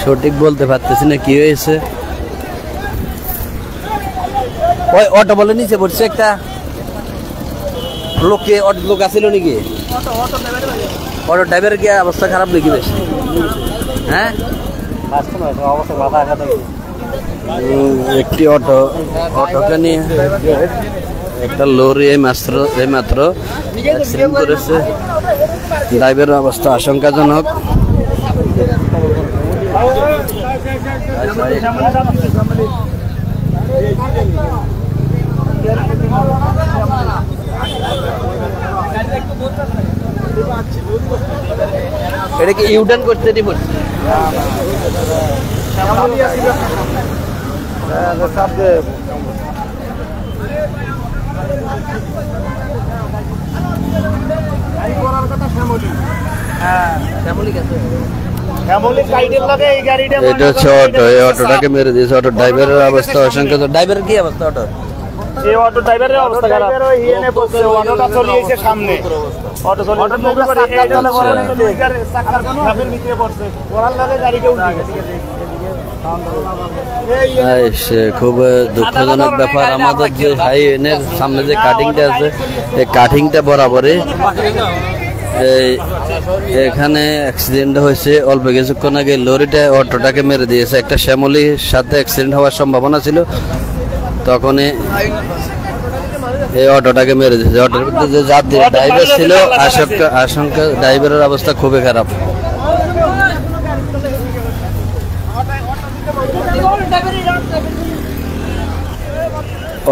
সঠিক বলতে পারতেছি না কি হয়েছে। ওই অটো বলে নিচে পড়ছে একটা লোক আছিল নাকি? অটো ড্রাইভারের কি অবস্থা খারাপ নাকি বেশ? হ্যাঁ, একটি অটোকে নিয়ে একটা লরি মাত্র অ্যাক্সিডেন্ট করেছে। ড্রাইভারের অবস্থা আশঙ্কাজনক। এটা কি ইউটার্ন করতে নি পড়ছে? এটা হচ্ছে অটো, এই অটোটাকে মেরে দিয়েছে। অটো ড্রাইভারের অবস্থা অসংখ্য। ড্রাইভারের কি অবস্থা? অটো ড্রাইভারের অবস্থা খারাপ। অটোটা চলিয়েছে সামনে, অটো খুব দুঃখজনক ব্যাপার। আমাদের যে হাইওয়ের সামনে যে কাটিংটা আছে, এই কাটিংটা বরাবরই এখানে অ্যাক্সিডেন্ট হয়েছে। অল্প কিছুক্ষণ আগে লরিটা অটোটাকে মেরে দিয়েছে। একটা শ্যামলির সাথে অ্যাক্সিডেন্ট হওয়ার সম্ভাবনা ছিল, তখনই এই অটোটাকে মেরে দিয়েছে। অটোর মধ্যে যে যাত্রী ড্রাইভার ছিল, আশঙ্কা ড্রাইভারের অবস্থা খুবই খারাপ।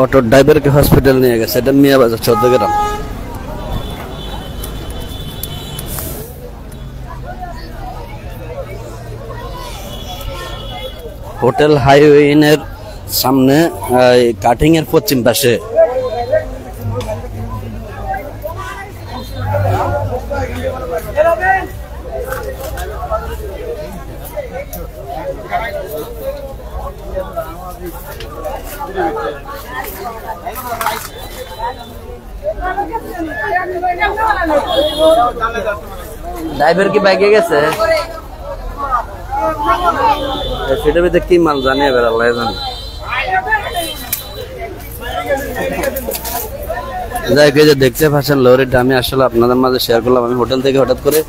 অটো ড্রাইভারকে হসপিটাল নিয়ে গেছে। এটা মিয়াবাজার 14 গ্রাম। হোটেল হাইওয়ের সামনে কাটিং এর পশ্চিম পাশে ড্রাইভার কি বাইকে গেছে? সেটার ভিতরে কি মাল জানি এবার আল্লাহ জানে। যাই হোক, যে দেখতে পাচ্ছেন লরিটা আমি আসলে আপনাদের মাঝে শেয়ার করলাম। আমি হোটেল থেকে হঠাৎ করে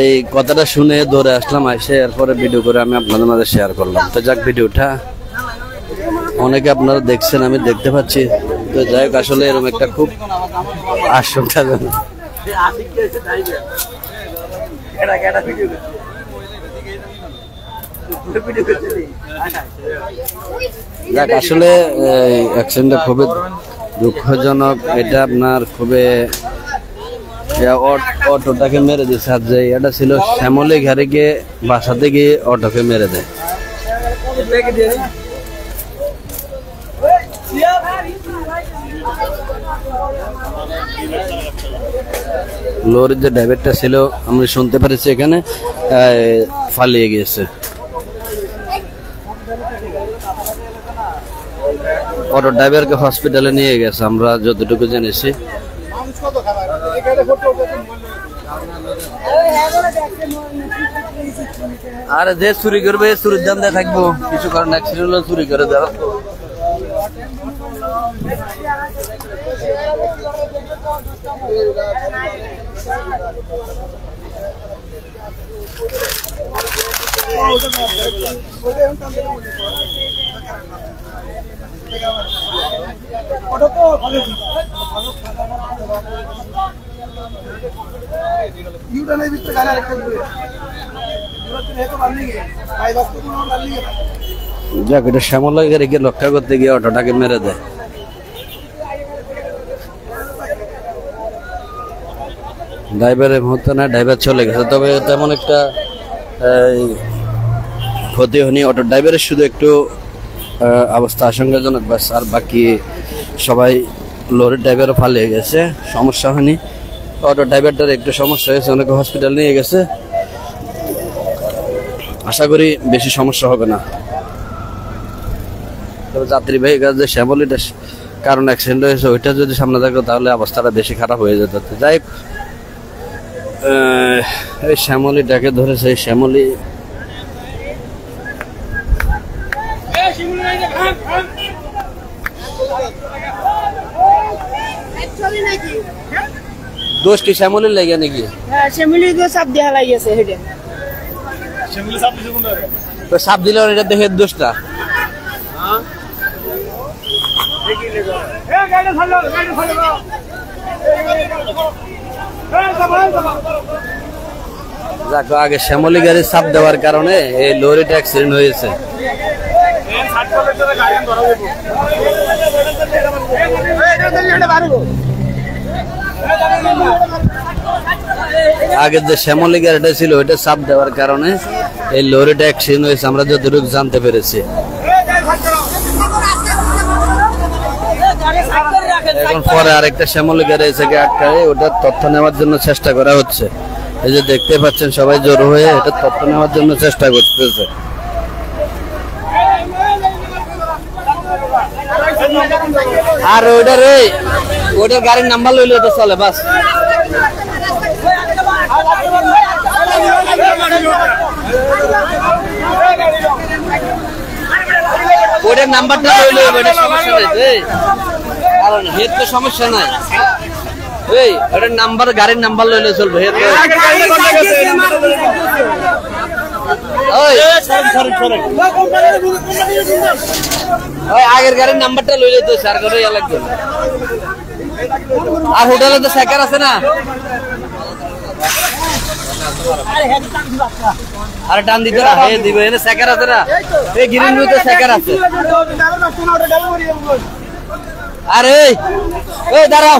এই কথাটা শুনে দৌড়ে আসলাম, এসে এরপরে ভিডিও করে আমি আপনাদের মাঝে শেয়ার করলাম। তো যাক, ভিডিওটা অনেকে আপনারা দেখছেন, আমি দেখতে পাচ্ছি। তো যাই হোক, আসলে এরকম একটা খুব আশঙ্কাজনক। যাক, আসলে অ্যাক্সিডেন্টটা খুবই দুঃখজনক। এটা আপনার খুবই অটোটাকে মেরে দিয়েছে। আর যে এটা ছিল শ্যামলী ঘাড়িকে বাসাতে গিয়ে অটোকে মেরে দেয়। লরির যে ড্রাইভারটা ছিল, আমি শুনতে পেরেছি এখানে পালিয়ে গিয়েছে। অটো ড্রাইভারকে হসপিটালে নিয়ে গেছে আমরা যতটুকু জেনেছি। আর যে চুরি করবে চুরির দাম দিয়ে থাকবো, কিছু কারণ অ্যাক্সিডেন্ট হলে চুরি করে দেওয়া। যাক, এটা শ্যামলা গাড়িকে রক্ষা করতে গিয়ে অটোটাকে মেরে দেয়। ড্রাইভারের মুহূর্তে না, ড্রাইভার চলে গেছে। তবে তেমন একটা ক্ষতি হয়নি। অটো ড্রাইভারের শুধু একটু অবস্থা আশঙ্কাজনক বাস, আর বাকি সবাই লরির ড্রাইভারও পালিয়ে গেছে, সমস্যা হয়নি। অটো ড্রাইভারটার একটু সমস্যা হয়েছে, অনেকে হসপিটাল নিয়ে গেছে। আশা করি বেশি সমস্যা হবে না। তবে যাত্রীবাহী গাছ যে শ্যামলিটা কারণ অ্যাক্সিডেন্ট হয়েছে, ওইটা যদি সামনে থাকতো তাহলে অবস্থাটা বেশি খারাপ হয়ে যেত। যাই হোক, এই শ্যামলিটাকে ধরেছে। এই শ্যামলি দোষ কি শ্যামলির লাগে নাকি? হ্যাঁ শ্যামলি তো চাপ দেওয়া লাগিয়েছে হেডে। তো সাপ দিলে এটা দেখে দোষটা যাক, আগে শ্যামলি গাড়ির চাপ দেওয়ার কারণে এই লরিটা অ্যাক্সিডেন্ট হয়েছে। আগে যে শ্যামলি গাড়িটা ছিল ওইটা চাপ দেওয়ার কারণে এই লরিটা অ্যাক্সিডেন্ট হয়েছে, আমরা যতটুকু জানতে পেরেছি। এখন পরে আরেকটা শ্যামলি গাড়ি এসে আটকায়, ওটার তথ্য নেওয়ার জন্য চেষ্টা করা হচ্ছে। এই যে দেখতে পাচ্ছেন সবাই জড়ো হয়ে এটা তথ্য নেওয়ার জন্য চেষ্টা করতেছে। আর ওইটার গাড়ির নাম্বার লইলে ওটা চলে বাস। ওইটার নাম্বারটা লইলে ওইটার সমস্যা নাই, কারণ হেড তো সমস্যা নাই। এই ওটার নাম্বার, গাড়ির নাম্বার লইলে চলবে। হেড আগের গাড়ির নাম্বারটা লইলে তো স্যার করে ইয়া লাগবে। আর হোটেলে তো স্যাকার আছে না, আরে টান দিতে না হে দিবে, এনে স্যাকার আছে না, এই গ্রিন ভিউতে স্যাকার আছে। আরে এই দাঁড়াও,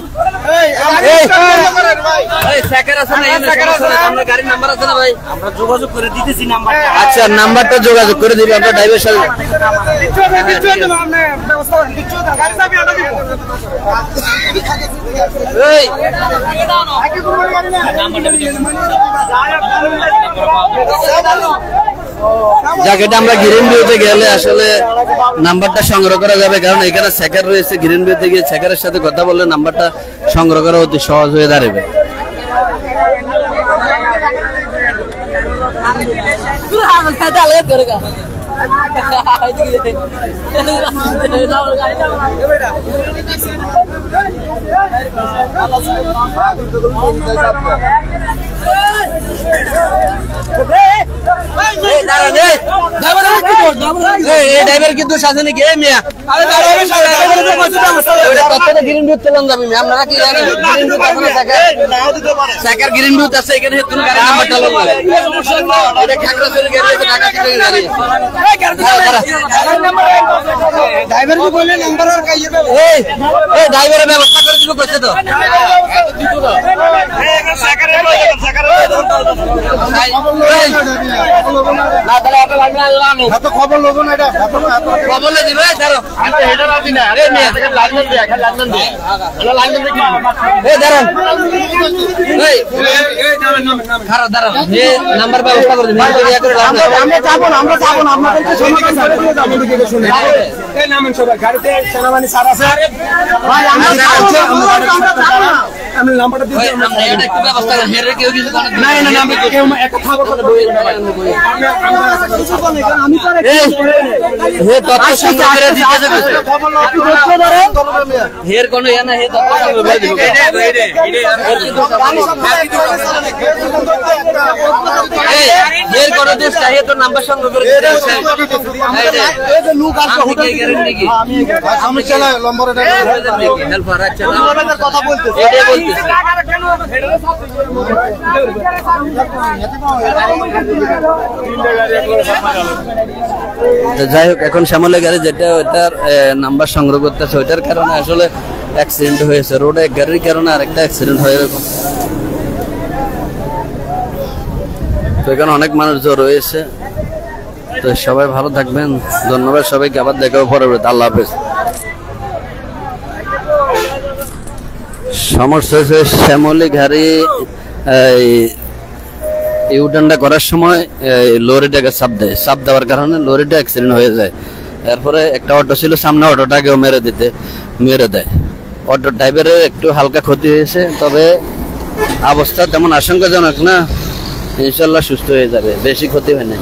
গাড়ির নাম্বার আছে না ভাই? আমরা যোগাযোগ করে দিতেছি নাম্বারটা। আচ্ছা, নাম্বারটা যোগাযোগ করে দিবে আমরা ড্রাইভারের সাথে। যাক, এটা আমরা গ্রিন ভিউতে গেলে আসলে নাম্বারটা সংগ্রহ করা যাবে, কারণ এখানে স্যাকার রয়েছে। গ্রিন ভিউতে গিয়ে স্যাকারের সাথে কথা বললে নাম্বারটা সংগ্রহ করা অতি সহজ হয়ে দাঁড়াবে। ড্রাইভার কিন্তু সাথে নাকি গ্রিন ভিউ চলান যাবে। আপনারা কি জানেন গ্রিন ভিউ আছে এখানে নাম্বারটা ড্রাইভার কি বললেন নাম্বার ড্রাইভারের ব্যবস্থা করে দিব করছে তো। খবর লোক না, এটা খবর দিবে নাম্বার ব্যবস্থা করে দিবে। আমরা যাবো না, আমরা যাবো না, আপনাদেরকে গাড়িতে সেনাবাহিনী স্যার আছে ভাই, আমরা নাম্বারটা দিতে একটু ব্যবস্থা করেন। হেরে কেউ কিছু না, না না, আমি কেউ একটা খবর করে বই আমি করে হে তথ্য সংগ্রহ করে দিতেছে খবর আপনি দেখতে পারেন। হের কোন ইয়া না, হে তথ্য সংগ্রহ করে দিবে। হের কোন দোষ চাই তো নাম্বার সংগ্রহ করে দিতেছে। এই যে লোক আসবে হোটেল গ্যারান্টি কি আমি চলা নম্বর এটা হেল্পার আচ্ছা আমাদের কথা বলতেছে, এটাই বলতেছে। যাই হোক, এখন শ্যামলে গাড়ি যেটা ওইটার নাম্বার সংগ্রহ করতেছে, ওইটার কারণে আসলে অ্যাক্সিডেন্ট হয়েছে। রোডে গাড়ির কারণে আরেকটা অ্যাক্সিডেন্ট হয় এরকম। তো এখানে অনেক মানুষ রয়েছে। তো সবাই ভালো থাকবেন, ধন্যবাদ সবাইকে, আবার দেখা হবে পরবর্তীতে। আল্লাহ হাফেজ। সমস্যা হয়েছে শ্যামলি গাড়ি ইউটার্নটা করার সময় লরিটাকে চাপ দেয়, চাপ দেওয়ার কারণে লরিটা অ্যাক্সিডেন্ট হয়ে যায়। এরপরে একটা অটো ছিল সামনে, অটোটাকেও মেরে দেয়। অটো ড্রাইভারের একটু হালকা ক্ষতি হয়েছে, তবে অবস্থা তেমন আশঙ্কাজনক না, ইনশাল্লাহ সুস্থ হয়ে যাবে, বেশি ক্ষতি হয় না।